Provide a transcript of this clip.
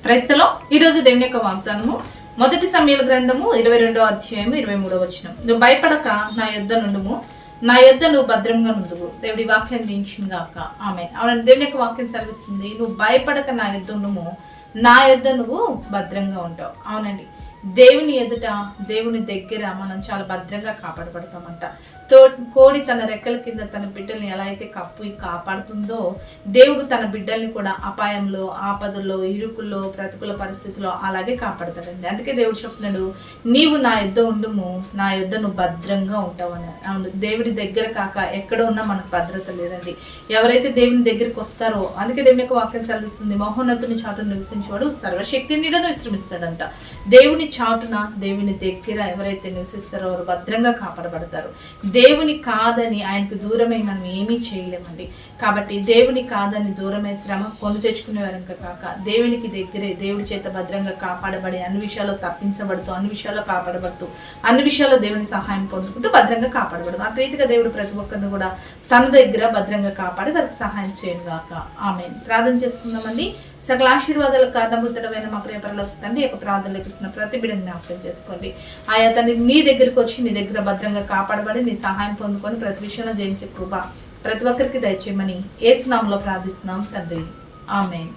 క్రైస్తలో ఈరోజు దేవుని యొక్క వాగ్దానము మొదటి సమూయేలు గ్రంథము 22వ అధ్యాయము 23వ వచనం. నువ్వు భయపడక నా యొద్ద నుండుము, నా యొద్ద నువ్వు భద్రంగా నుండువు. దేవుడి వాక్యాన్ని దించును గాక. ఆమేన్. అవునండి, దేవుని యొక్క వాక్యం సెలవిస్తుంది, నువ్వు భయపడక నా యొద్ద ఉండుము, నా యొద్ద నువ్వు భద్రంగా ఉంటావు. అవునండి, దేవుని ఎదుట దేవుని దగ్గర మనం చాలా భద్రంగా కాపాడబడతామంట. కోడి తన రెక్కల కింద తన బిడ్డల్ని ఎలా అయితే కాపాడుతుందో, దేవుడు తన బిడ్డల్ని కూడా అపాయంలో, ఆపదల్లో, ఇరుకుల్లో, ప్రతికూల పరిస్థితుల్లో అలాగే కాపాడతాడండి. అందుకే దేవుడు చెప్తున్నాడు, నీవు నా యొద్ద ఉండుము, నా యొద్ద నువ్వు భద్రంగా ఉంటావు అని. అవును, దేవుడి దగ్గర కాక ఎక్కడ ఉన్నా మనకు భద్రత లేదండి. ఎవరైతే దేవుని దగ్గరికి వస్తారో, అందుకే దేవుని యొక్క వాక్యం సెలవిస్తుంది, మహోన్నతుని చాటును నివసించేవాడు సర్వశక్తి నీడను విశ్రమిస్తాడంట. దేవుని చాటున, దేవుని దగ్గర ఎవరైతే నివసిస్తారో వారు భద్రంగా కాపాడబడతారు. దేవుని కాదని ఆయనకు దూరమై మనం ఏమీ చేయలేమండి. కాబట్టి దేవుని కాదని దూరమై శ్రమ కొని తెచ్చుకునేవారంక కాక దేవునికి దగ్గరే దేవుడి చేత భద్రంగా కాపాడబడి అన్ని విషయాల్లో తప్పించబడుతూ, అన్ని విషయాల్లో కాపాడబడుతూ, అన్ని విషయాల్లో దేవుని సహాయం పొందుకుంటూ భద్రంగా కాపాడబడదు. ఆ రీతిగా దేవుడు ప్రతి ఒక్కరిని కూడా తన దగ్గర భద్రంగా కాపాడి వారికి సహాయం చేయను గాక. ఆమేన్. ప్రార్థన చేసుకుందామండి. సకల ఆశీర్వాదాలకు కారణభూతుడమైన మా ప్రియ పరలోక తండ్రి, యొక్క ప్రార్థనలు ఇస్తున్న ప్రతి బిడ్డని జ్ఞాపకం చేసుకోండి. ఆయా తండ్రి నీ దగ్గరికి వచ్చి నీ దగ్గర భద్రంగా కాపాడబడి నీ సహాయం పొందుకొని ప్రతి విషయంలో జయించే కృప ప్రతి ఒక్కరికి దయచేయమని యేసు నామములో ప్రార్థిస్తున్నాం తండ్రి. ఆమేన్.